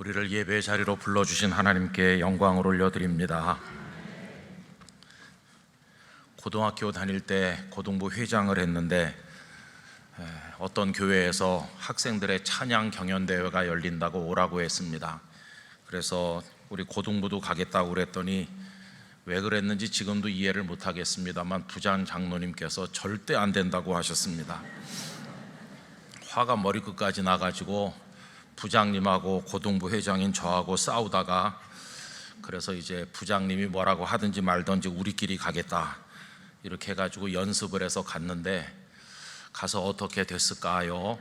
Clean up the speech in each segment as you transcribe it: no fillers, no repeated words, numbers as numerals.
우리를 예배 자리로 불러주신 하나님께 영광을 올려드립니다. 고등학교 다닐 때 고등부 회장을 했는데 어떤 교회에서 학생들의 찬양 경연대회가 열린다고 오라고 했습니다. 그래서 우리 고등부도 가겠다고 그랬더니 왜 그랬는지 지금도 이해를 못하겠습니다만 부장 장로님께서 절대 안 된다고 하셨습니다. 화가 머리끝까지 나가지고 부장님하고 고등부 회장인 저하고 싸우다가, 그래서 이제 부장님이 뭐라고 하든지 말든지 우리끼리 가겠다 이렇게 해가지고 연습을 해서 갔는데, 가서 어떻게 됐을까요?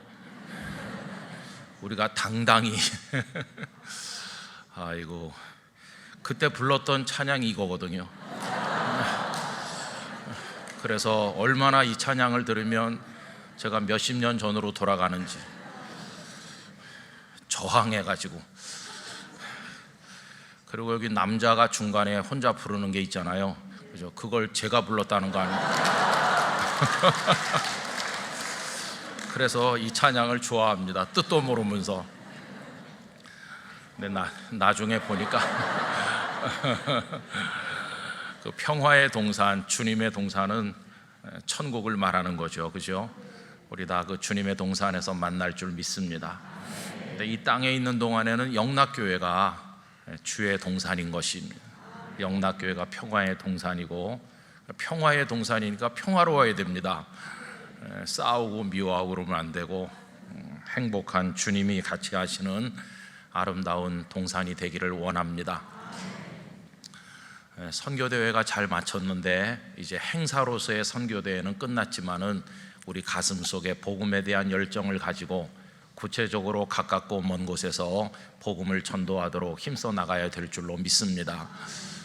우리가 당당히 아이고, 그때 불렀던 찬양이 이거거든요. 그래서 얼마나 이 찬양을 들으면 제가 몇십 년 전으로 돌아가는지 저항해가지고, 그리고 여기 남자가 중간에 혼자 부르는 게 있잖아요, 그죠? 그걸 제가 불렀다는 거 아니에요? 그래서 이 찬양을 좋아합니다. 뜻도 모르면서. 근데 나중에 보니까 그 평화의 동산, 주님의 동산은 천국을 말하는 거죠, 그죠? 우리 다 그 주님의 동산에서 만날 줄 믿습니다. 근데 이 땅에 있는 동안에는 영락교회가 주의 동산인 것입니다. 영락교회가 평화의 동산이고, 평화의 동산이니까 평화로워야 됩니다. 싸우고 미워하고 그러면 안 되고, 행복한 주님이 같이 하시는 아름다운 동산이 되기를 원합니다. 선교대회가 잘 마쳤는데 이제 행사로서의 선교대회는 끝났지만은 우리 가슴 속에 복음에 대한 열정을 가지고 구체적으로 가깝고 먼 곳에서 복음을 전도하도록 힘써 나가야 될 줄로 믿습니다.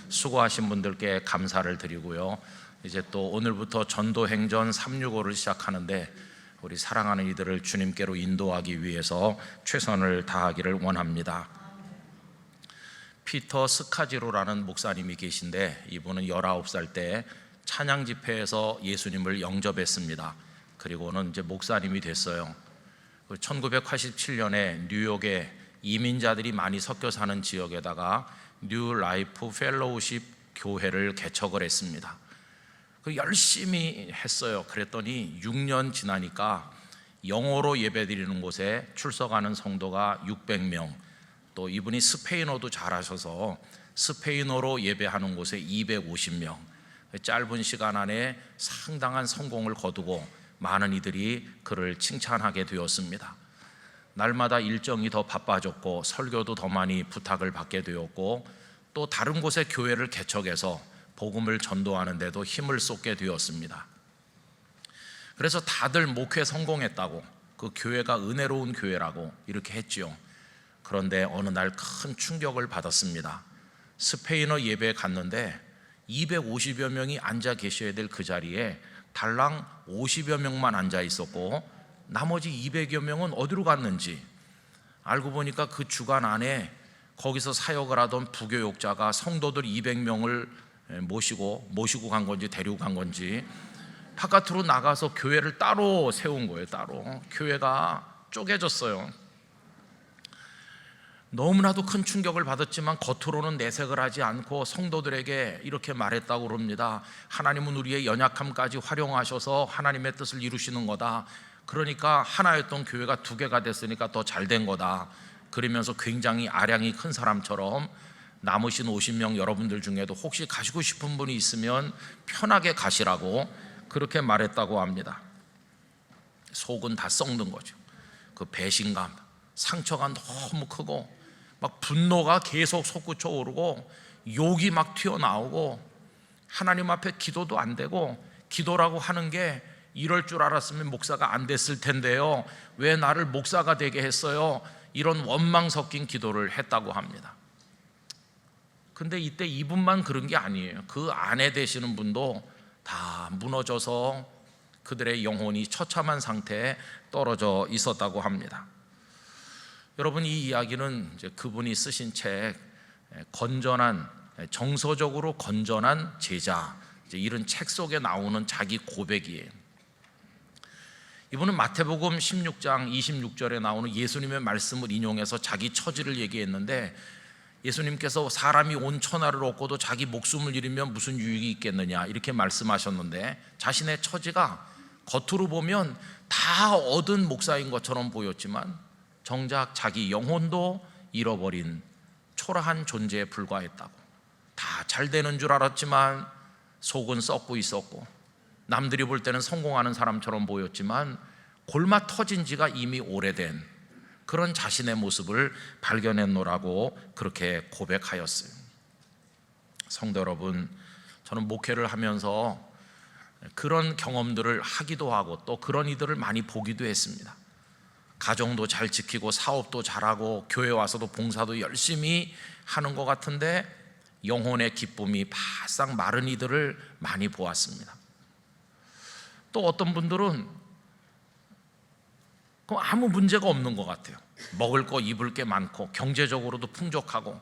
수고하신 분들께 감사를 드리고요. 이제 또 오늘부터 전도행전 365를 시작하는데, 우리 사랑하는 이들을 주님께로 인도하기 위해서 최선을 다하기를 원합니다. 피터 스카지로라는 목사님이 계신데, 이분은 19살 때 찬양 집회에서 예수님을 영접했습니다. 그리고는 이제 목사님이 됐어요. 1987년에 뉴욕에 이민자들이 많이 섞여 사는 지역에다가 뉴 라이프 펠로우십 교회를 개척을 했습니다. 열심히 했어요. 그랬더니 6년 지나니까 영어로 예배드리는 곳에 출석하는 성도가 600명, 또 이분이 스페인어도 잘하셔서 스페인어로 예배하는 곳에 250명, 짧은 시간 안에 상당한 성공을 거두고 많은 이들이 그를 칭찬하게 되었습니다. 날마다 일정이 더 바빠졌고 설교도 더 많이 부탁을 받게 되었고, 또 다른 곳에 교회를 개척해서 복음을 전도하는 데도 힘을 쏟게 되었습니다. 그래서 다들 목회 성공했다고, 그 교회가 은혜로운 교회라고 이렇게 했지요. 그런데 어느 날 큰 충격을 받았습니다. 스페인어 예배에 갔는데 250여 명이 앉아 계셔야 될 그 자리에 달랑 50여 명만 앉아 있었고, 나머지 200여 명은 어디로 갔는지 알고 보니까 그 주간 안에 거기서 사역을 하던 부교육자가 성도들 200명을 모시고 간 건지 데리고 간 건지 바깥으로 나가서 교회를 따로 세운 거예요. 따로 교회가 쪼개졌어요. 너무나도 큰 충격을 받았지만 겉으로는 내색을 하지 않고 성도들에게 이렇게 말했다고 그럽니다. 하나님은 우리의 연약함까지 활용하셔서 하나님의 뜻을 이루시는 거다. 그러니까 하나였던 교회가 2개가 됐으니까 더 잘된 거다. 그러면서 굉장히 아량이 큰 사람처럼 남으신 50명 여러분들 중에도 혹시 가시고 싶은 분이 있으면 편하게 가시라고 그렇게 말했다고 합니다. 속은 다 썩는 거죠. 그 배신감, 상처가 너무 크고 막 분노가 계속 솟구쳐 오르고 욕이 막 튀어나오고, 하나님 앞에 기도도 안 되고, 기도라고 하는 게 이럴 줄 알았으면 목사가 안 됐을 텐데요, 왜 나를 목사가 되게 했어요? 이런 원망 섞인 기도를 했다고 합니다. 근데 이때 이분만 그런 게 아니에요. 그 아내 되시는 분도 다 무너져서 그들의 영혼이 처참한 상태에 떨어져 있었다고 합니다. 여러분, 이 이야기는 이제 그분이 쓰신 책 건전한, 정서적으로 건전한 제자, 이제 이런 책 속에 나오는 자기 고백이에요. 이분은 마태복음 16장 26절에 나오는 예수님의 말씀을 인용해서 자기 처지를 얘기했는데, 예수님께서 사람이 온 천하를 얻고도 자기 목숨을 잃으면 무슨 유익이 있겠느냐 이렇게 말씀하셨는데, 자신의 처지가 겉으로 보면 다 얻은 목사인 것처럼 보였지만 정작 자기 영혼도 잃어버린 초라한 존재에 불과했다고. 다 잘 되는 줄 알았지만 속은 썩고 있었고, 남들이 볼 때는 성공하는 사람처럼 보였지만 골마 터진 지가 이미 오래된 그런 자신의 모습을 발견했노라고 그렇게 고백하였어요. 성도 여러분, 저는 목회를 하면서 그런 경험들을 하기도 하고 또 그런 이들을 많이 보기도 했습니다. 가정도 잘 지키고 사업도 잘하고 교회 와서도 봉사도 열심히 하는 것 같은데 영혼의 기쁨이 바싹 마른 이들을 많이 보았습니다. 또 어떤 분들은 아무 문제가 없는 것 같아요. 먹을 거 입을 게 많고 경제적으로도 풍족하고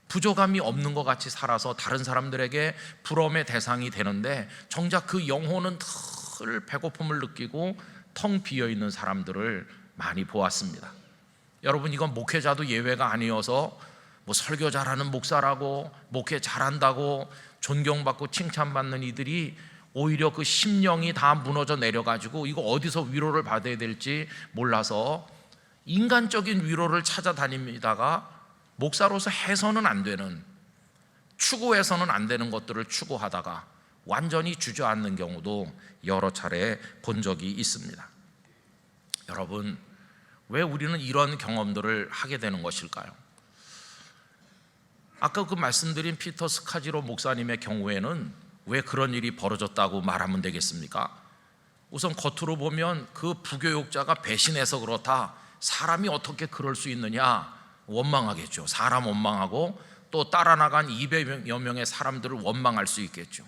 부족함이 없는 것 같이 살아서 다른 사람들에게 부러움의 대상이 되는데 정작 그 영혼은 늘 배고픔을 느끼고 텅 비어있는 사람들을 많이 보았습니다. 여러분, 이건 목회자도 예외가 아니어서 뭐 설교 잘하는 목사라고 목회 잘한다고 존경받고 칭찬받는 이들이 오히려 그 심령이 다 무너져 내려가지고 이거 어디서 위로를 받아야 될지 몰라서 인간적인 위로를 찾아다닙니다가 목사로서 해서는 안 되는, 추구해서는 안 되는 것들을 추구하다가 완전히 주저앉는 경우도 여러 차례 본 적이 있습니다. 여러분, 왜 우리는 이런 경험들을 하게 되는 것일까요? 아까 그 말씀드린 피터 스카지로 목사님의 경우에는 왜 그런 일이 벌어졌다고 말하면 되겠습니까? 우선 겉으로 보면 그 부교육자가 배신해서 그렇다, 사람이 어떻게 그럴 수 있느냐 원망하겠죠. 사람 원망하고 또 따라 나간 200여 명의 사람들을 원망할 수 있겠죠.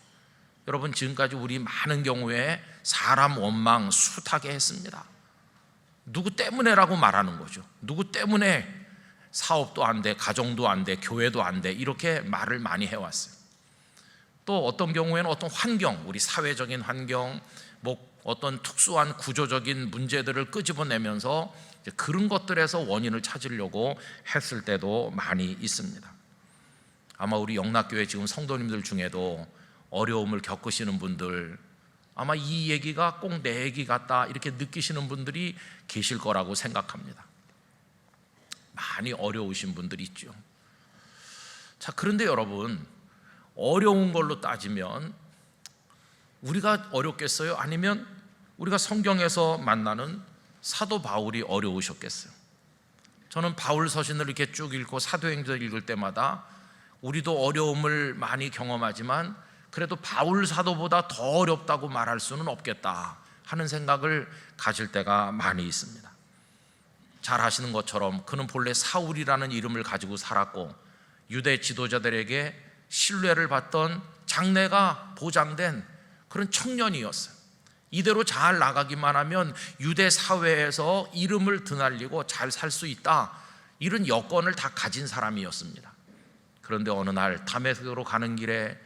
여러분, 지금까지 우리 많은 경우에 사람 원망 숱하게 했습니다. 누구 때문에라고 말하는 거죠. 누구 때문에 사업도 안 돼, 가정도 안 돼, 교회도 안 돼, 이렇게 말을 많이 해왔어요. 또 어떤 경우에는 어떤 환경, 우리 사회적인 환경, 뭐 어떤 특수한 구조적인 문제들을 끄집어내면서 그런 것들에서 원인을 찾으려고 했을 때도 많이 있습니다. 아마 우리 영락교회 지금 성도님들 중에도 어려움을 겪으시는 분들, 아마 이 얘기가 꼭 내 얘기 같다 이렇게 느끼시는 분들이 계실 거라고 생각합니다. 많이 어려우신 분들이 있죠. 자, 그런데 여러분, 어려운 걸로 따지면 우리가 어렵겠어요? 아니면 우리가 성경에서 만나는 사도 바울이 어려우셨겠어요? 저는 바울 서신을 이렇게 쭉 읽고 사도행전을 읽을 때마다 우리도 어려움을 많이 경험하지만 그래도 바울 사도보다 더 어렵다고 말할 수는 없겠다 하는 생각을 가질 때가 많이 있습니다. 잘 아시는 것처럼 그는 본래 사울이라는 이름을 가지고 살았고 유대 지도자들에게 신뢰를 받던 장래가 보장된 그런 청년이었어요. 이대로 잘 나가기만 하면 유대 사회에서 이름을 드날리고 잘 살 수 있다, 이런 여건을 다 가진 사람이었습니다. 그런데 어느 날 다메섹으로 가는 길에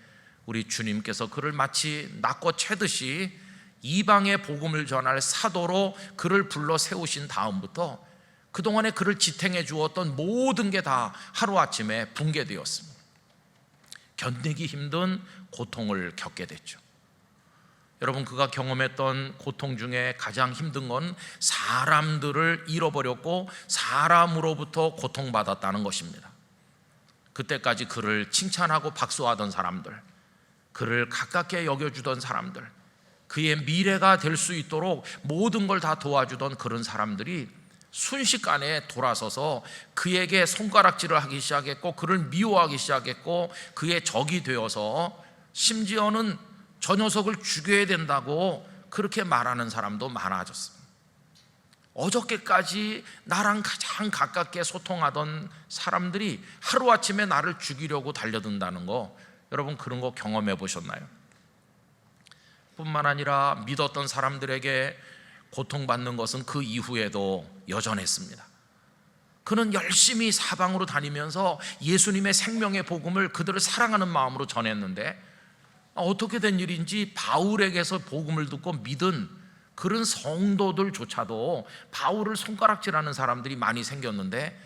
우리 주님께서 그를 마치 낚고 채듯이 이방의 복음을 전할 사도로 그를 불러 세우신 다음부터 그동안에 그를 지탱해 주었던 모든 게 다 하루아침에 붕괴되었습니다. 견디기 힘든 고통을 겪게 됐죠. 여러분, 그가 경험했던 고통 중에 가장 힘든 건 사람들을 잃어버렸고 사람으로부터 고통받았다는 것입니다. 그때까지 그를 칭찬하고 박수하던 사람들, 그를 가깝게 여겨주던 사람들, 그의 미래가 될 수 있도록 모든 걸 다 도와주던 그런 사람들이 순식간에 돌아서서 그에게 손가락질을 하기 시작했고 그를 미워하기 시작했고 그의 적이 되어서 심지어는 저 녀석을 죽여야 된다고 그렇게 말하는 사람도 많아졌습니다. 어저께까지 나랑 가장 가깝게 소통하던 사람들이 하루아침에 나를 죽이려고 달려든다는 거, 여러분 그런 거 경험해 보셨나요? 뿐만 아니라 믿었던 사람들에게 고통받는 것은 그 이후에도 여전했습니다. 그는 열심히 사방으로 다니면서 예수님의 생명의 복음을 그들을 사랑하는 마음으로 전했는데 어떻게 된 일인지 바울에게서 복음을 듣고 믿은 그런 성도들조차도 바울을 손가락질하는 사람들이 많이 생겼는데,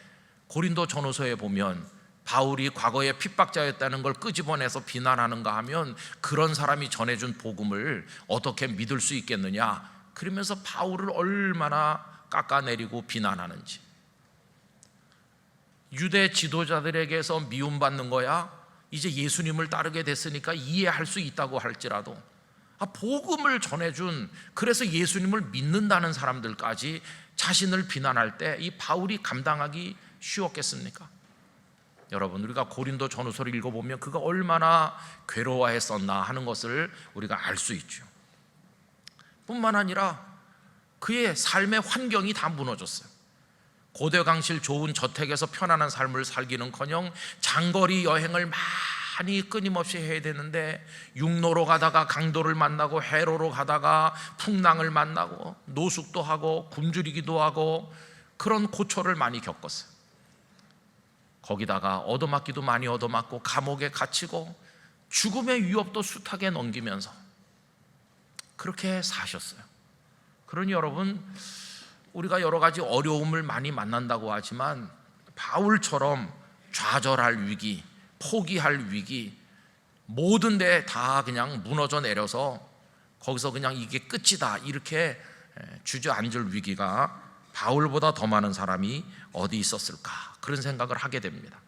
고린도 전후서에 보면 바울이 과거에 핍박자였다는 걸 끄집어내서 비난하는가 하면 그런 사람이 전해준 복음을 어떻게 믿을 수 있겠느냐, 그러면서 바울을 얼마나 깎아내리고 비난하는지. 유대 지도자들에게서 미움받는 거야 이제 예수님을 따르게 됐으니까 이해할 수 있다고 할지라도, 복음을 전해준, 그래서 예수님을 믿는다는 사람들까지 자신을 비난할 때 이 바울이 감당하기 쉬웠겠습니까? 여러분, 우리가 고린도 전후서를 읽어보면 그가 얼마나 괴로워했었나 하는 것을 우리가 알 수 있죠. 뿐만 아니라 그의 삶의 환경이 다 무너졌어요. 고대강실 좋은 저택에서 편안한 삶을 살기는커녕 장거리 여행을 많이 끊임없이 해야 되는데, 육로로 가다가 강도를 만나고 해로로 가다가 풍랑을 만나고 노숙도 하고 굶주리기도 하고 그런 고초를 많이 겪었어요. 거기다가 얻어맞기도 많이 얻어맞고 감옥에 갇히고 죽음의 위협도 숱하게 넘기면서 그렇게 사셨어요. 그러니 여러분, 우리가 여러 가지 어려움을 많이 만난다고 하지만 바울처럼 좌절할 위기, 포기할 위기, 모든 데 다 그냥 무너져 내려서 거기서 그냥 이게 끝이다 이렇게 주저앉을 위기가 바울보다 더 많은 사람이 어디 있었을까, 그런 생각을 하게 됩니다.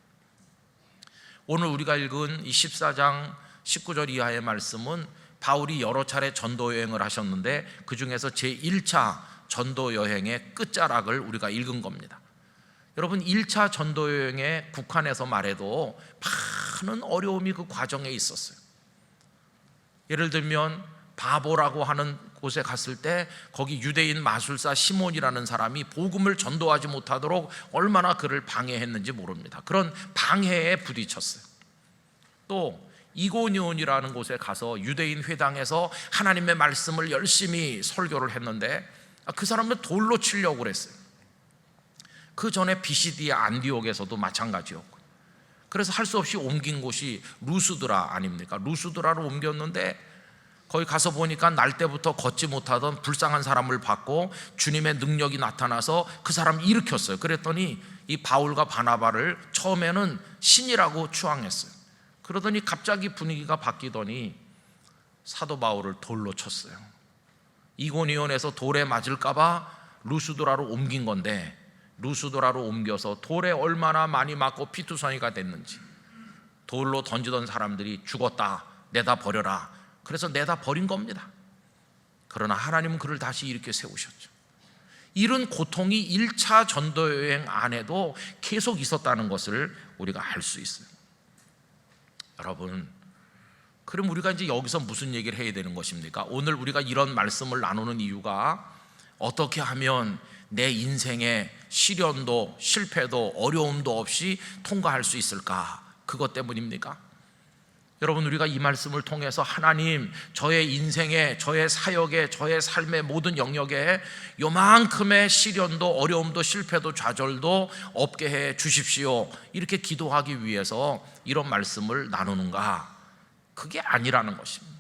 오늘 우리가 읽은 이 14장 19절 이하의 말씀은 바울이 여러 차례 전도 여행을 하셨는데 그 중에서 제1차 전도 여행의 끝자락을 우리가 읽은 겁니다. 여러분, 1차 전도 여행에 국한해서 말해도 많은 어려움이 그 과정에 있었어요. 예를 들면 바보라고 하는 곳에 갔을 때 거기 유대인 마술사 시몬이라는 사람이 복음을 전도하지 못하도록 얼마나 그를 방해했는지 모릅니다. 그런 방해에 부딪혔어요. 또 이고니온이라는 곳에 가서 유대인 회당에서 하나님의 말씀을 열심히 설교를 했는데 그 사람을 돌로 치려고 그랬어요. 그 전에 비시디아 안디옥에서도 마찬가지였고, 그래서 할 수 없이 옮긴 곳이 루스드라 아닙니까? 루스드라로 옮겼는데 거기 가서 보니까 날 때부터 걷지 못하던 불쌍한 사람을 받고 주님의 능력이 나타나서 그 사람을 일으켰어요. 그랬더니 이 바울과 바나바를 처음에는 신이라고 추앙했어요. 그러더니 갑자기 분위기가 바뀌더니 사도 바울을 돌로 쳤어요. 이고니온에서 돌에 맞을까봐 루스드라로 옮긴 건데, 루스드라로 옮겨서 돌에 얼마나 많이 맞고 피투성이가 됐는지, 돌로 던지던 사람들이 죽었다, 내다 버려라, 그래서 내다 버린 겁니다. 그러나 하나님은 그를 다시 일으켜 세우셨죠. 이런 고통이 1차 전도여행 안에도 계속 있었다는 것을 우리가 알 수 있어요. 여러분, 그럼 우리가 이제 여기서 무슨 얘기를 해야 되는 것입니까? 오늘 우리가 이런 말씀을 나누는 이유가 어떻게 하면 내 인생에 시련도 실패도 어려움도 없이 통과할 수 있을까? 그것 때문입니까? 여러분, 우리가 이 말씀을 통해서 하나님, 저의 인생에, 저의 사역에, 저의 삶의 모든 영역에 요만큼의 시련도 어려움도 실패도 좌절도 없게 해 주십시오, 이렇게 기도하기 위해서 이런 말씀을 나누는가? 그게 아니라는 것입니다.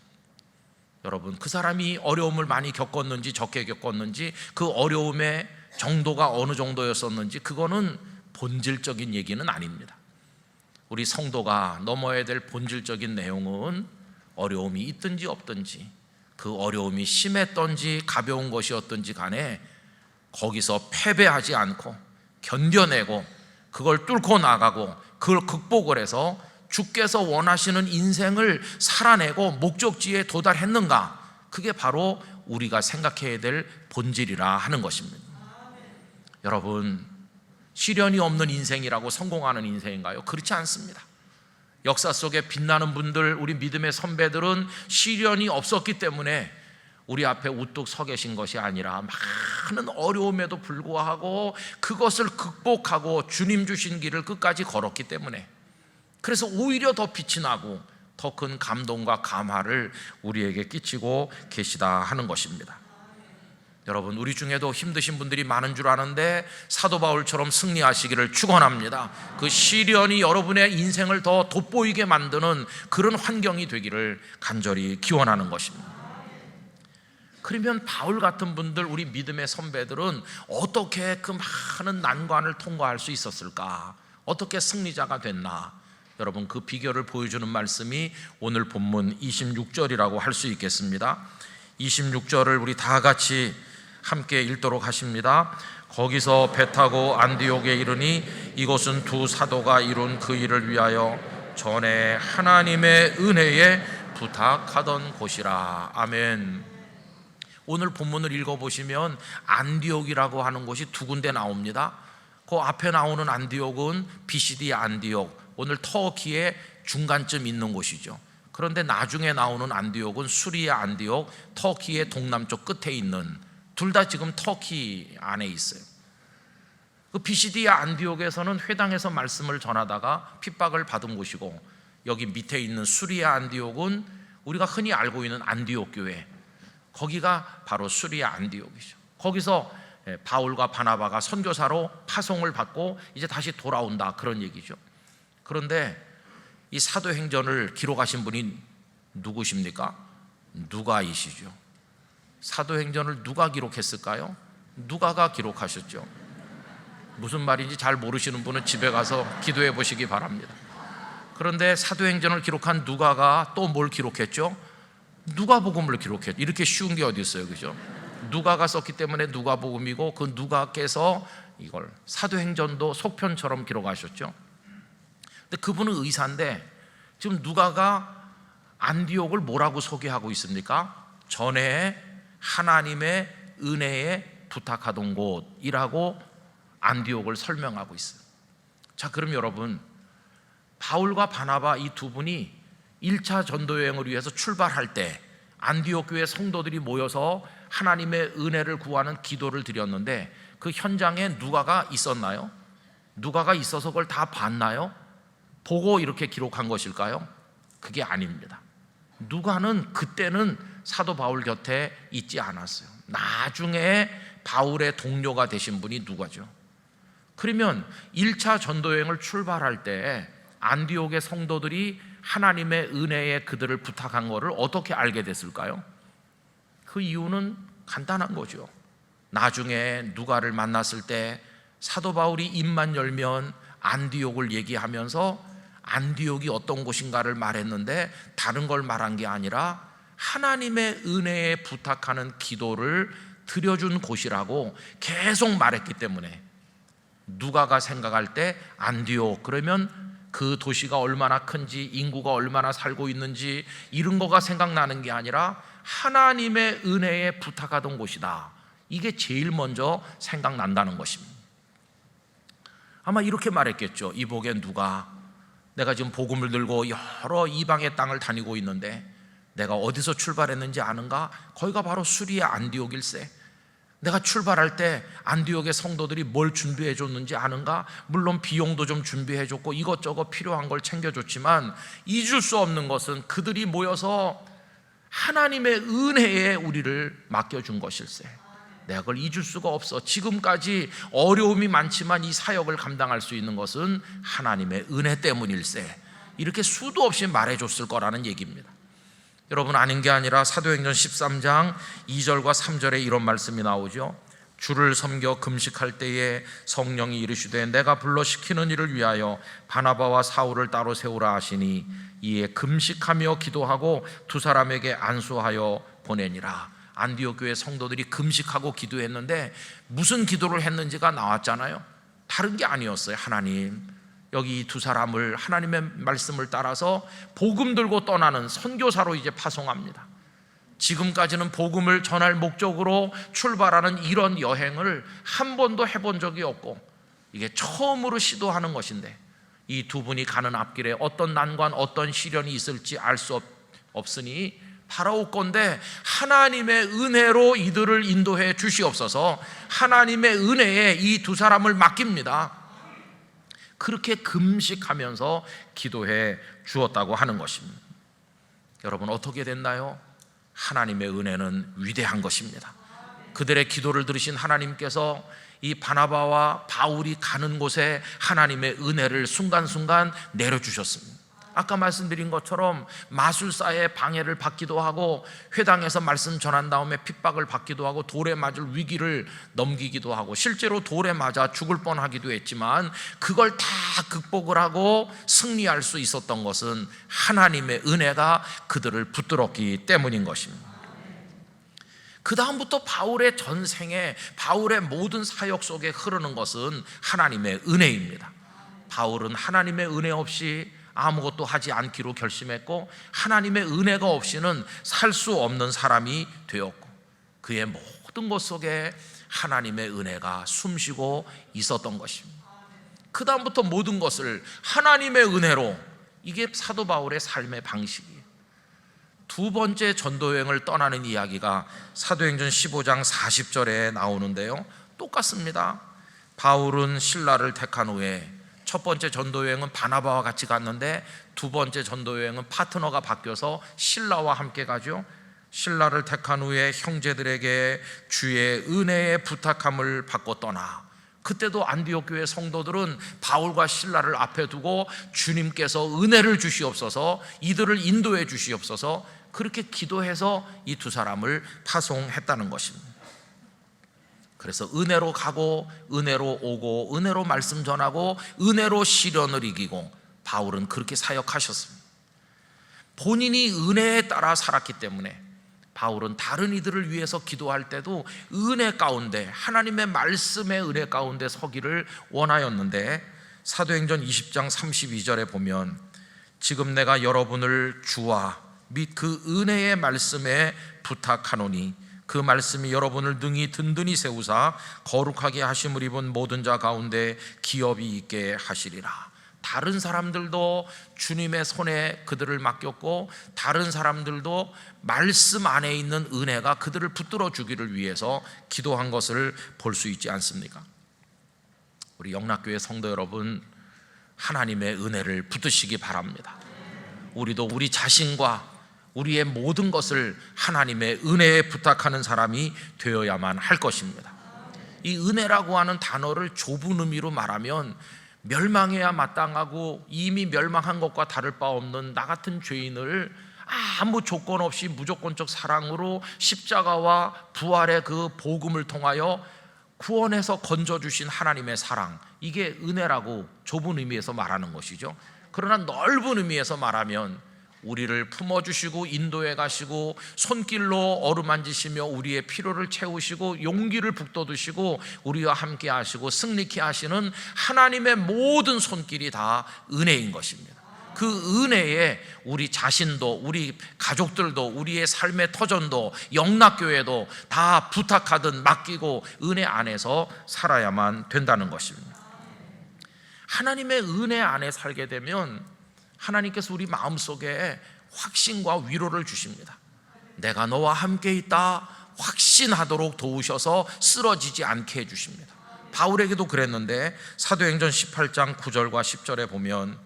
여러분, 그 사람이 어려움을 많이 겪었는지 적게 겪었는지, 그 어려움의 정도가 어느 정도였었는지, 그거는 본질적인 얘기는 아닙니다. 우리 성도가 넘어야 될 본질적인 내용은 어려움이 있든지 없든지, 그 어려움이 심했던지 가벼운 것이었든지 간에 거기서 패배하지 않고 견뎌내고 그걸 뚫고 나가고 그걸 극복을 해서 주께서 원하시는 인생을 살아내고 목적지에 도달했는가, 그게 바로 우리가 생각해야 될 본질이라 하는 것입니다. 여러분, 시련이 없는 인생이라고 성공하는 인생인가요? 그렇지 않습니다. 역사 속에 빛나는 분들, 우리 믿음의 선배들은 시련이 없었기 때문에 우리 앞에 우뚝 서 계신 것이 아니라 많은 어려움에도 불구하고 그것을 극복하고 주님 주신 길을 끝까지 걸었기 때문에, 그래서 오히려 더 빛이 나고 더 큰 감동과 감화를 우리에게 끼치고 계시다 하는 것입니다. 여러분, 우리 중에도 힘드신 분들이 많은 줄 아는데 사도 바울처럼 승리하시기를 축원합니다. 그 시련이 여러분의 인생을 더 돋보이게 만드는 그런 환경이 되기를 간절히 기원하는 것입니다. 그러면 바울 같은 분들, 우리 믿음의 선배들은 어떻게 그 많은 난관을 통과할 수 있었을까? 어떻게 승리자가 됐나? 여러분, 그 비결을 보여주는 말씀이 오늘 본문 26절이라고 할 수 있겠습니다. 26절을 우리 다 같이 함께 읽도록 하십니다. 거기서 배 타고 안디옥에 이르니 이곳은 두 사도가 이룬 그 일을 위하여 전에 하나님의 은혜에 부탁하던 곳이라. 아멘. 오늘 본문을 읽어보시면 안디옥이라고 하는 곳이 두 군데 나옵니다. 그 앞에 나오는 안디옥은 비시디 안디옥, 오늘 터키의 중간쯤 있는 곳이죠. 그런데 나중에 나오는 안디옥은 수리아 안디옥, 터키의 동남쪽 끝에 있는, 둘 다 지금 터키 안에 있어요. 그 비시디아 안디옥에서는 회당에서 말씀을 전하다가 핍박을 받은 곳이고, 여기 밑에 있는 수리아 안디옥은 우리가 흔히 알고 있는 안디옥 교회, 거기가 바로 수리아 안디옥이죠. 거기서 바울과 바나바가 선교사로 파송을 받고 이제 다시 돌아온다, 그런 얘기죠. 그런데 이 사도행전을 기록하신 분이 누구십니까? 누가이시죠. 사도행전을 누가 기록했을까요? 누가가 기록하셨죠. 무슨 말인지 잘 모르시는 분은 집에 가서 기도해 보시기 바랍니다. 그런데 사도행전을 기록한 누가가 또 뭘 기록했죠? 누가복음을 기록했죠. 이렇게 쉬운 게 어디 있어요, 그죠? 누가가 썼기 때문에 누가복음이고, 그 누가께서 이걸 사도행전도 속편처럼 기록하셨죠. 근데 그분은 의사인데 지금 누가가 안디옥을 뭐라고 소개하고 있습니까? 전에 하나님의 은혜에 부탁하던 곳이라고 안디옥을 설명하고 있어요. 자, 그럼 여러분, 바울과 바나바 이 두 분이 1차 전도여행을 위해서 출발할 때 안디옥 교회 성도들이 모여서 하나님의 은혜를 구하는 기도를 드렸는데, 그 현장에 누가가 있었나요? 누가가 있어서 그걸 다 봤나요? 보고 이렇게 기록한 것일까요? 그게 아닙니다. 누가는 그때는 사도 바울 곁에 있지 않았어요. 나중에 바울의 동료가 되신 분이 누가죠. 그러면 1차 전도여행을 출발할 때 안디옥의 성도들이 하나님의 은혜에 그들을 부탁한 것을 어떻게 알게 됐을까요? 그 이유는 간단한 거죠. 나중에 누가를 만났을 때 사도 바울이 입만 열면 안디옥을 얘기하면서 안디옥이 어떤 곳인가를 말했는데, 다른 걸 말한 게 아니라 하나님의 은혜에 부탁하는 기도를 드려준 곳이라고 계속 말했기 때문에, 누가가 생각할 때 안디옥 그러면 그 도시가 얼마나 큰지, 인구가 얼마나 살고 있는지 이런 거가 생각나는 게 아니라 하나님의 은혜에 부탁하던 곳이다, 이게 제일 먼저 생각난다는 것입니다. 아마 이렇게 말했겠죠. 이복에 누가, 내가 지금 복음을 들고 여러 이방의 땅을 다니고 있는데 내가 어디서 출발했는지 아는가? 거기가 바로 수리아 안디옥일세. 내가 출발할 때 안디옥의 성도들이 뭘 준비해 줬는지 아는가? 물론 비용도 좀 준비해 줬고 이것저것 필요한 걸 챙겨줬지만 잊을 수 없는 것은 그들이 모여서 하나님의 은혜에 우리를 맡겨준 것일세. 내가 그걸 잊을 수가 없어. 지금까지 어려움이 많지만 이 사역을 감당할 수 있는 것은 하나님의 은혜 때문일세. 이렇게 수도 없이 말해줬을 거라는 얘기입니다. 여러분, 아닌 게 아니라 사도행전 13장 2절과 3절에 이런 말씀이 나오죠. 주를 섬겨 금식할 때에 성령이 이르시되 내가 불러 시키는 일을 위하여 바나바와 사울을 따로 세우라 하시니 이에 금식하며 기도하고 두 사람에게 안수하여 보내니라. 안디옥 교회 성도들이 금식하고 기도했는데 무슨 기도를 했는지가 나왔잖아요. 다른 게 아니었어요. 하나님, 여기 이 두 사람을 하나님의 말씀을 따라서 복음 들고 떠나는 선교사로 이제 파송합니다. 지금까지는 복음을 전할 목적으로 출발하는 이런 여행을 한 번도 해본 적이 없고 이게 처음으로 시도하는 것인데, 이 두 분이 가는 앞길에 어떤 난관, 어떤 시련이 있을지 알 수 없으니 바라옵건대 하나님의 은혜로 이들을 인도해 주시옵소서. 하나님의 은혜에 이 두 사람을 맡깁니다. 그렇게 금식하면서 기도해 주었다고 하는 것입니다. 여러분, 어떻게 됐나요? 하나님의 은혜는 위대한 것입니다. 그들의 기도를 들으신 하나님께서 이 바나바와 바울이 가는 곳에 하나님의 은혜를 순간순간 내려주셨습니다. 아까 말씀드린 것처럼 마술사의 방해를 받기도 하고 회당에서 말씀 전한 다음에 핍박을 받기도 하고 돌에 맞을 위기를 넘기기도 하고 실제로 돌에 맞아 죽을 뻔하기도 했지만 그걸 다 극복을 하고 승리할 수 있었던 것은 하나님의 은혜가 그들을 붙들었기 때문인 것입니다. 그 다음부터 바울의 전생에 바울의 모든 사역 속에 흐르는 것은 하나님의 은혜입니다. 바울은 하나님의 은혜 없이 아무것도 하지 않기로 결심했고 하나님의 은혜가 없이는 살 수 없는 사람이 되었고 그의 모든 것 속에 하나님의 은혜가 숨쉬고 있었던 것입니다. 그 다음부터 모든 것을 하나님의 은혜로, 이게 사도 바울의 삶의 방식이에요. 두 번째 전도여행을 떠나는 이야기가 사도행전 15장 40절에 나오는데요, 똑같습니다. 바울은 실라를 택한 후에 첫 번째 전도여행은 바나바와 같이 갔는데 두 번째 전도여행은 파트너가 바뀌어서 실라와 함께 가죠. 실라를 택한 후에 형제들에게 주의 은혜의 부탁함을 받고 떠나, 그때도 안디옥 교회 성도들은 바울과 실라를 앞에 두고 주님께서 은혜를 주시옵소서, 이들을 인도해 주시옵소서, 그렇게 기도해서 이 두 사람을 파송했다는 것입니다. 그래서 은혜로 가고 은혜로 오고 은혜로 말씀 전하고 은혜로 시련을 이기고 바울은 그렇게 사역하셨습니다. 본인이 은혜에 따라 살았기 때문에 바울은 다른 이들을 위해서 기도할 때도 은혜 가운데, 하나님의 말씀의 은혜 가운데 서기를 원하였는데 사도행전 20장 32절에 보면 지금 내가 여러분을 주와 및 그 은혜의 말씀에 부탁하노니 그 말씀이 여러분을 능히 든든히 세우사 거룩하게 하심을 입은 모든 자 가운데 기업이 있게 하시리라. 다른 사람들도 주님의 손에 그들을 맡겼고 다른 사람들도 말씀 안에 있는 은혜가 그들을 붙들어 주기를 위해서 기도한 것을 볼 수 있지 않습니까? 우리 영락교회 성도 여러분, 하나님의 은혜를 붙드시기 바랍니다. 우리도 우리 자신과 우리의 모든 것을 하나님의 은혜에 부탁하는 사람이 되어야만 할 것입니다. 이 은혜라고 하는 단어를 좁은 의미로 말하면 멸망해야 마땅하고 이미 멸망한 것과 다를 바 없는 나 같은 죄인을 아무 조건 없이 무조건적 사랑으로 십자가와 부활의 그 복음을 통하여 구원해서 건져주신 하나님의 사랑, 이게 은혜라고 좁은 의미에서 말하는 것이죠. 그러나 넓은 의미에서 말하면 우리를 품어주시고 인도해 가시고 손길로 어루만지시며 우리의 필요를 채우시고 용기를 북돋으시고 우리와 함께 하시고 승리케 하시는 하나님의 모든 손길이 다 은혜인 것입니다. 그 은혜에 우리 자신도, 우리 가족들도, 우리의 삶의 터전도, 영락교회도 다 부탁하듯 맡기고 은혜 안에서 살아야만 된다는 것입니다. 하나님의 은혜 안에 살게 되면 하나님께서 우리 마음속에 확신과 위로를 주십니다. 내가 너와 함께 있다 확신하도록 도우셔서 쓰러지지 않게 해주십니다. 바울에게도 그랬는데 사도행전 18장 9절과 10절에 보면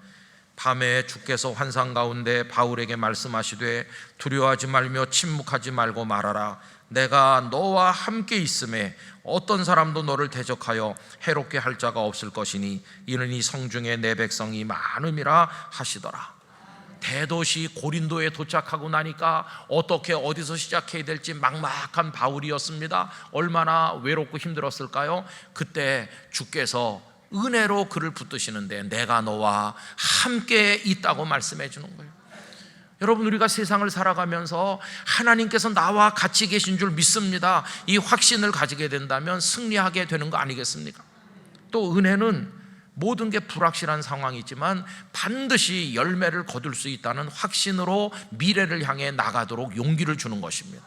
밤에 주께서 환상 가운데 바울에게 말씀하시되 두려워하지 말며 침묵하지 말고 말하라. 내가 너와 함께 있음에 어떤 사람도 너를 대적하여 해롭게 할 자가 없을 것이니 이는 이 성중에 내 백성이 많음이라 하시더라. 대도시 고린도에 도착하고 나니까 어떻게 어디서 시작해야 될지 막막한 바울이었습니다. 얼마나 외롭고 힘들었을까요? 그때 주께서 은혜로 그를 붙드시는데 내가 너와 함께 있다고 말씀해 주는 거예요. 여러분, 우리가 세상을 살아가면서 하나님께서 나와 같이 계신 줄 믿습니다, 이 확신을 가지게 된다면 승리하게 되는 거 아니겠습니까? 또 은혜는 모든 게 불확실한 상황이지만 반드시 열매를 거둘 수 있다는 확신으로 미래를 향해 나가도록 용기를 주는 것입니다.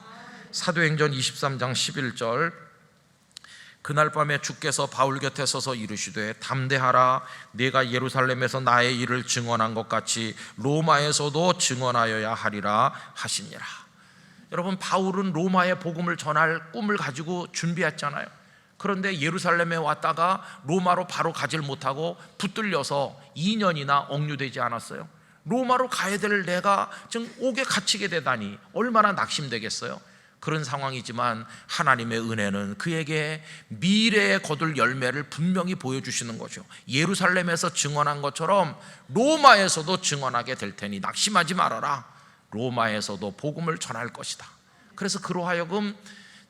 사도행전 23장 11절 그날 밤에 주께서 바울 곁에 서서 이르시되 담대하라. 네가 예루살렘에서 나의 일을 증언한 것 같이 로마에서도 증언하여야 하리라 하시니라. 여러분, 바울은 로마의 복음을 전할 꿈을 가지고 준비했잖아요. 그런데 예루살렘에 왔다가 로마로 바로 가질 못하고 붙들려서 2년이나 억류되지 않았어요. 로마로 가야 될 내가 지금 옥에 갇히게 되다니 얼마나 낙심되겠어요. 그런 상황이지만 하나님의 은혜는 그에게 미래에 거둘 열매를 분명히 보여주시는 거죠. 예루살렘에서 증언한 것처럼 로마에서도 증언하게 될 테니 낙심하지 말아라. 로마에서도 복음을 전할 것이다. 그래서 그로 하여금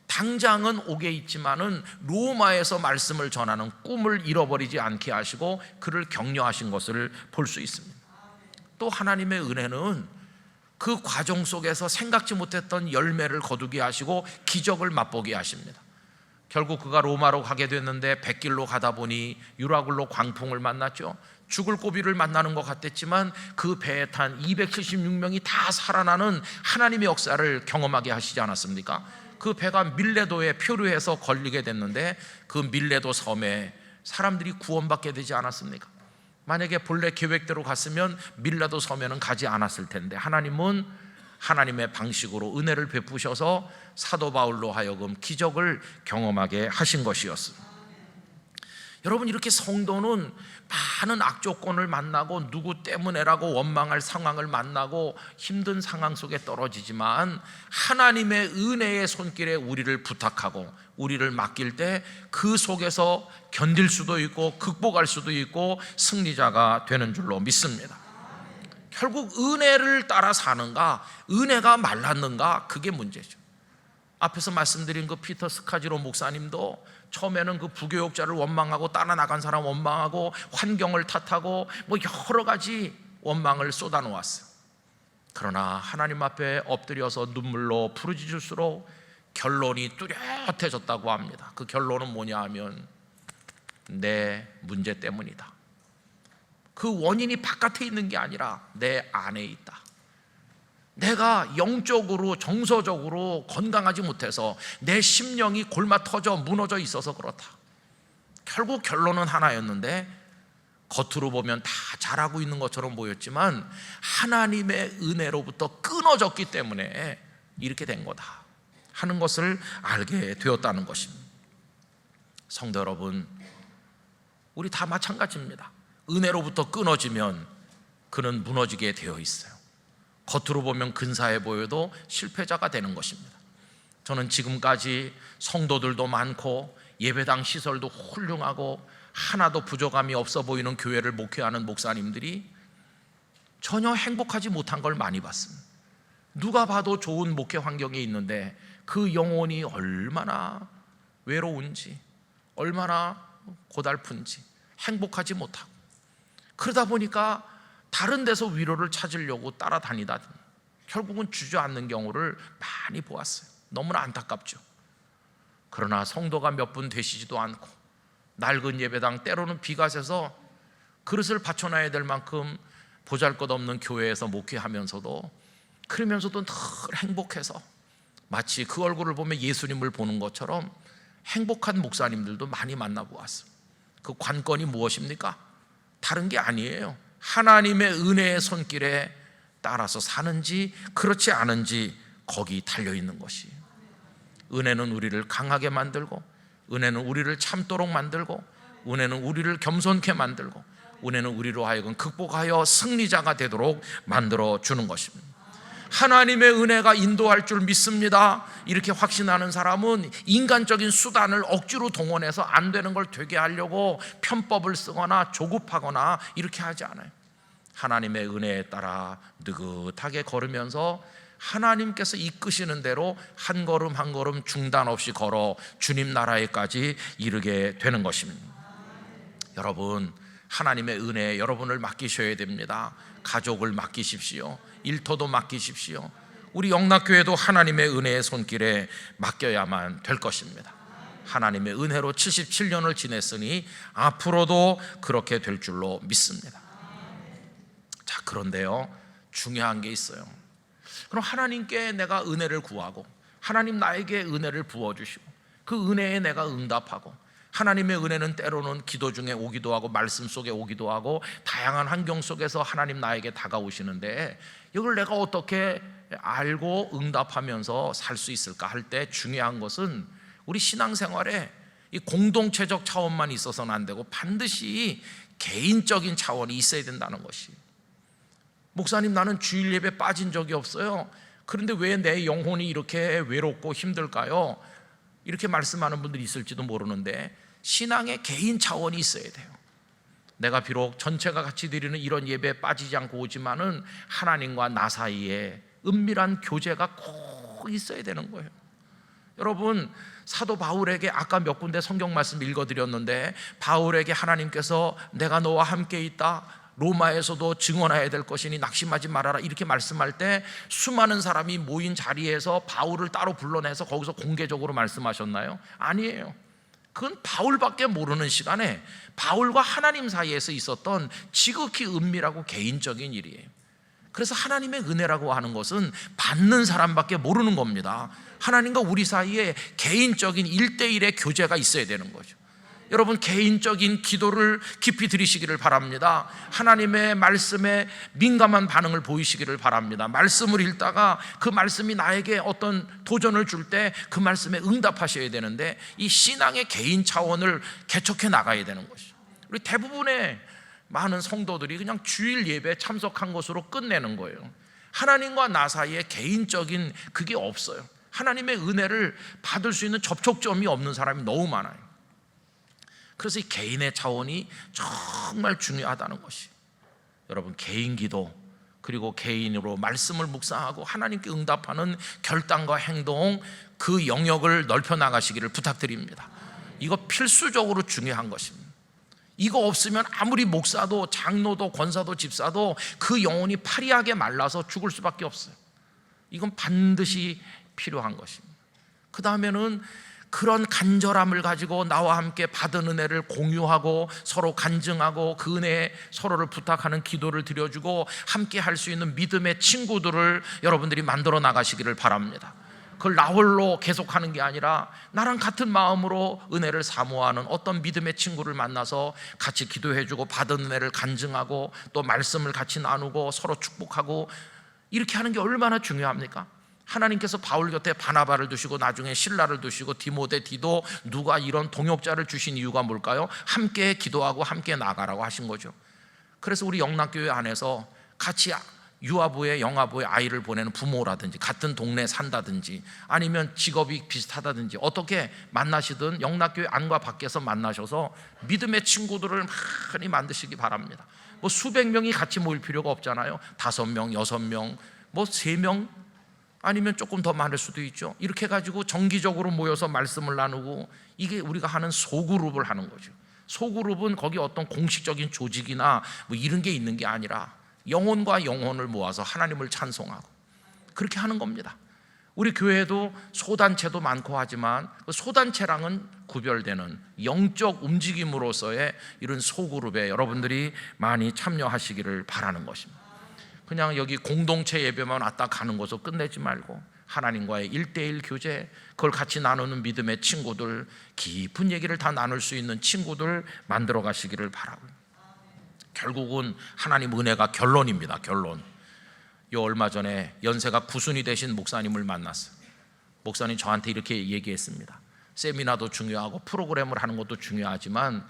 당장은 옥에 있지만은 로마에서 말씀을 전하는 꿈을 잃어버리지 않게 하시고 그를 격려하신 것을 볼 수 있습니다. 또 하나님의 은혜는 그 과정 속에서 생각지 못했던 열매를 거두게 하시고 기적을 맛보게 하십니다. 결국 그가 로마로 가게 됐는데 백길로 가다 보니 유라굴로 광풍을 만났죠. 죽을 고비를 만나는 것 같았지만 그 배에 탄 276명이 다 살아나는 하나님의 역사를 경험하게 하시지 않았습니까? 그 배가 밀레도에 표류해서 걸리게 됐는데 그 밀레도 섬에 사람들이 구원받게 되지 않았습니까? 만약에 본래 계획대로 갔으면 밀레도 섬에는 가지 않았을 텐데 하나님은 하나님의 방식으로 은혜를 베푸셔서 사도 바울로 하여금 기적을 경험하게 하신 것이었습니다. 여러분, 이렇게 성도는 많은 악조건을 만나고 누구 때문에라고 원망할 상황을 만나고 힘든 상황 속에 떨어지지만 하나님의 은혜의 손길에 우리를 부탁하고 우리를 맡길 때 그 속에서 견딜 수도 있고 극복할 수도 있고 승리자가 되는 줄로 믿습니다. 결국 은혜를 따라 사는가, 은혜가 말랐는가, 그게 문제죠. 앞에서 말씀드린 그 피터 스카지로 목사님도 처음에는 그 부교육자를 원망하고 따라 나간 사람 원망하고 환경을 탓하고 뭐 여러 가지 원망을 쏟아놓았어요. 그러나 하나님 앞에 엎드려서 눈물로 부르짖을수록 결론이 뚜렷해졌다고 합니다. 그 결론은 뭐냐 하면 내 문제 때문이다. 그 원인이 바깥에 있는 게 아니라 내 안에 있다. 내가 영적으로 정서적으로 건강하지 못해서 내 심령이 골마 터져 무너져 있어서 그렇다. 결국 결론은 하나였는데 겉으로 보면 다 잘하고 있는 것처럼 보였지만 하나님의 은혜로부터 끊어졌기 때문에 이렇게 된 거다 하는 것을 알게 되었다는 것입니다. 성도 여러분, 우리 다 마찬가지입니다. 은혜로부터 끊어지면 그는 무너지게 되어 있어요. 겉으로 보면 근사해 보여도 실패자가 되는 것입니다. 저는 지금까지 성도들도 많고 예배당 시설도 훌륭하고 하나도 부족함이 없어 보이는 교회를 목회하는 목사님들이 전혀 행복하지 못한 걸 많이 봤습니다. 누가 봐도 좋은 목회 환경에 있는데 그 영혼이 얼마나 외로운지, 얼마나 고달픈지 행복하지 못하고, 그러다 보니까 다른 데서 위로를 찾으려고 따라다니다 결국은 주저앉는 경우를 많이 보았어요. 너무나 안타깝죠. 그러나 성도가 몇 분 되시지도 않고 낡은 예배당, 때로는 비가 새서 그릇을 받쳐놔야 될 만큼 보잘것없는 교회에서 목회하면서도, 그러면서도 늘 행복해서 마치 그 얼굴을 보면 예수님을 보는 것처럼 행복한 목사님들도 많이 만나보았어요. 그 관건이 무엇입니까? 다른 게 아니에요. 하나님의 은혜의 손길에 따라서 사는지 그렇지 않은지 거기 달려있는 것이에요. 은혜는 우리를 강하게 만들고, 은혜는 우리를 참도록 만들고, 은혜는 우리를 겸손케 만들고, 은혜는 우리로 하여금 극복하여 승리자가 되도록 만들어주는 것입니다. 하나님의 은혜가 인도할 줄 믿습니다. 이렇게 확신하는 사람은 인간적인 수단을 억지로 동원해서 안 되는 걸 되게 하려고 편법을 쓰거나 조급하거나 이렇게 하지 않아요. 하나님의 은혜에 따라 느긋하게 걸으면서 하나님께서 이끄시는 대로 한 걸음 한 걸음 중단 없이 걸어 주님 나라에까지 이르게 되는 것입니다. 여러분, 하나님의 은혜에 여러분을 맡기셔야 됩니다. 가족을 맡기십시오. 일터도 맡기십시오. 우리 영락교회도 하나님의 은혜의 손길에 맡겨야만 될 것입니다. 하나님의 은혜로 77년을 지냈으니 앞으로도 그렇게 될 줄로 믿습니다. 자, 그런데요, 중요한 게 있어요. 그럼 하나님께 내가 은혜를 구하고 하나님 나에게 은혜를 부어주시고 그 은혜에 내가 응답하고, 하나님의 은혜는 때로는 기도 중에 오기도 하고 말씀 속에 오기도 하고 다양한 환경 속에서 하나님 나에게 다가오시는데, 이걸 내가 어떻게 알고 응답하면서 살 수 있을까 할 때 중요한 것은 우리 신앙생활에 이 공동체적 차원만 있어서는 안 되고 반드시 개인적인 차원이 있어야 된다는 것이. 목사님, 나는 주일 예배 빠진 적이 없어요. 그런데 왜 내 영혼이 이렇게 외롭고 힘들까요? 이렇게 말씀하는 분들이 있을지도 모르는데, 신앙의 개인 차원이 있어야 돼요. 내가 비록 전체가 같이 드리는 이런 예배에 빠지지 않고 오지만은 하나님과 나 사이에 은밀한 교제가 꼭 있어야 되는 거예요. 여러분, 사도 바울에게 아까 몇 군데 성경 말씀 읽어드렸는데, 바울에게 하나님께서 내가 너와 함께 있다, 로마에서도 증언해야 될 것이니 낙심하지 말아라, 이렇게 말씀할 때 수많은 사람이 모인 자리에서 바울을 따로 불러내서 거기서 공개적으로 말씀하셨나요? 아니에요. 그건 바울밖에 모르는 시간에 바울과 하나님 사이에서 있었던 지극히 은밀하고 개인적인 일이에요. 그래서 하나님의 은혜라고 하는 것은 받는 사람밖에 모르는 겁니다. 하나님과 우리 사이에 개인적인 1대1의 교제가 있어야 되는 거죠. 여러분, 개인적인 기도를 깊이 들이시기를 바랍니다. 하나님의 말씀에 민감한 반응을 보이시기를 바랍니다. 말씀을 읽다가 그 말씀이 나에게 어떤 도전을 줄 때 그 말씀에 응답하셔야 되는데, 이 신앙의 개인 차원을 개척해 나가야 되는 것이죠. 우리 대부분의 많은 성도들이 그냥 주일 예배에 참석한 것으로 끝내는 거예요. 하나님과 나 사이에 개인적인 그게 없어요. 하나님의 은혜를 받을 수 있는 접촉점이 없는 사람이 너무 많아요. 그래서 이 개인의 차원이 정말 중요하다는 것이, 여러분, 개인 기도, 그리고 개인으로 말씀을 묵상하고 하나님께 응답하는 결단과 행동, 그 영역을 넓혀 나가시기를 부탁드립니다. 이거 필수적으로 중요한 것입니다. 이거 없으면 아무리 목사도 장로도 권사도 집사도 그 영혼이 파리하게 말라서 죽을 수밖에 없어요. 이건 반드시 필요한 것입니다. 그 다음에는 그런 간절함을 가지고 나와 함께 받은 은혜를 공유하고 서로 간증하고 그 은혜에 서로를 부탁하는 기도를 드려주고 함께 할 수 있는 믿음의 친구들을 여러분들이 만들어 나가시기를 바랍니다. 그걸 나 홀로 계속하는 게 아니라 나랑 같은 마음으로 은혜를 사모하는 어떤 믿음의 친구를 만나서 같이 기도해주고 받은 은혜를 간증하고 또 말씀을 같이 나누고 서로 축복하고, 이렇게 하는 게 얼마나 중요합니까? 하나님께서 바울 곁에 바나바를 두시고 나중에 실라를 두시고 디모데, 디도, 누가 이런 동역자를 주신 이유가 뭘까요? 함께 기도하고 함께 나가라고 하신 거죠. 그래서 우리 영락교회 안에서 같이 유아부에 영아부에 아이를 보내는 부모라든지 같은 동네에 산다든지 아니면 직업이 비슷하다든지 어떻게 만나시든 영락교회 안과 밖에서 만나셔서 믿음의 친구들을 많이 만드시기 바랍니다. 뭐 수백 명이 같이 모일 필요가 없잖아요. 5명, 6명, 뭐 3명, 아니면 조금 더 많을 수도 있죠. 이렇게 가지고 정기적으로 모여서 말씀을 나누고, 이게 우리가 하는 소그룹을 하는 거죠. 소그룹은 거기 어떤 공식적인 조직이나 뭐 이런 게 있는 게 아니라 영혼과 영혼을 모아서 하나님을 찬송하고 그렇게 하는 겁니다. 우리 교회도 소단체도 많고 하지만 그 소단체랑은 구별되는 영적 움직임으로서의 이런 소그룹에 여러분들이 많이 참여하시기를 바라는 것입니다. 그냥 여기 공동체 예배만 왔다 가는 것으로 끝내지 말고 하나님과의 1대1 교제, 그걸 같이 나누는 믿음의 친구들, 깊은 얘기를 다 나눌 수 있는 친구들 만들어 가시기를 바라고, 결국은 하나님 은혜가 결론입니다. 결론. 얼마 전에 연세가 9순이 되신 목사님을 만났어요. 목사님 저한테 이렇게 얘기했습니다. 세미나도 중요하고 프로그램을 하는 것도 중요하지만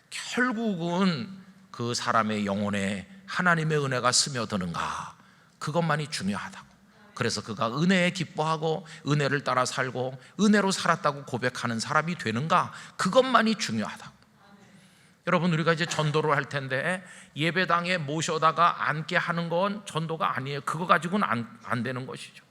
결국은 그 사람의 영혼에 하나님의 은혜가 스며드는가, 그것만이 중요하다고. 그래서 그가 은혜에 기뻐하고 은혜를 따라 살고 은혜로 살았다고 고백하는 사람이 되는가, 그것만이 중요하다고. 여러분, 우리가 이제 전도를 할 텐데 예배당에 모셔다가 앉게 하는 건 전도가 아니에요. 그거 가지고는 안 되는 것이죠.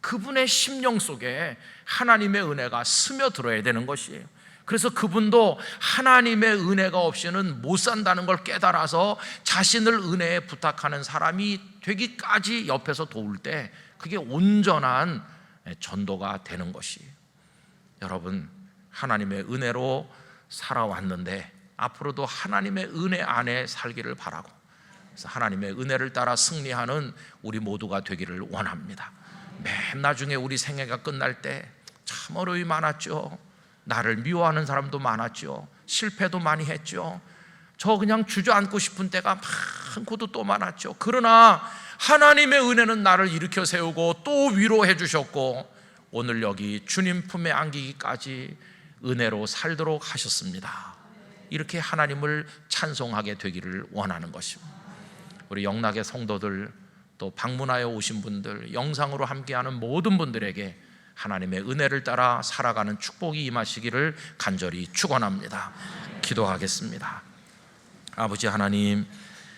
그분의 심령 속에 하나님의 은혜가 스며들어야 되는 것이에요. 그래서 그분도 하나님의 은혜가 없이는 못 산다는 걸 깨달아서 자신을 은혜에 부탁하는 사람이 되기까지 옆에서 도울 때 그게 온전한 전도가 되는 것이에요. 여러분, 하나님의 은혜로 살아왔는데 앞으로도 하나님의 은혜 안에 살기를 바라고, 그래서 하나님의 은혜를 따라 승리하는 우리 모두가 되기를 원합니다. 맨 나중에 우리 생애가 끝날 때 참 어려움이 많았죠. 나를 미워하는 사람도 많았죠. 실패도 많이 했죠. 저 그냥 주저앉고 싶은 때가 많고도 또 많았죠. 그러나 하나님의 은혜는 나를 일으켜 세우고 또 위로해 주셨고 오늘 여기 주님 품에 안기기까지 은혜로 살도록 하셨습니다. 이렇게 하나님을 찬송하게 되기를 원하는 것입니다. 우리 영락의 성도들, 또 방문하여 오신 분들, 영상으로 함께하는 모든 분들에게 하나님의 은혜를 따라 살아가는 축복이 임하시기를 간절히 축원합니다. 기도하겠습니다. 아버지 하나님,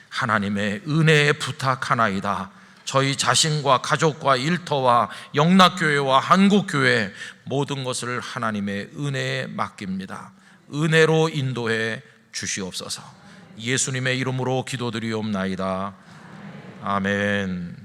하나님의 은혜에 부탁하나이다. 저희 자신과 가족과 일터와 영락교회와 한국교회 모든 것을 하나님의 은혜에 맡깁니다. 은혜로 인도해 주시옵소서. 예수님의 이름으로 기도드리옵나이다. 아멘.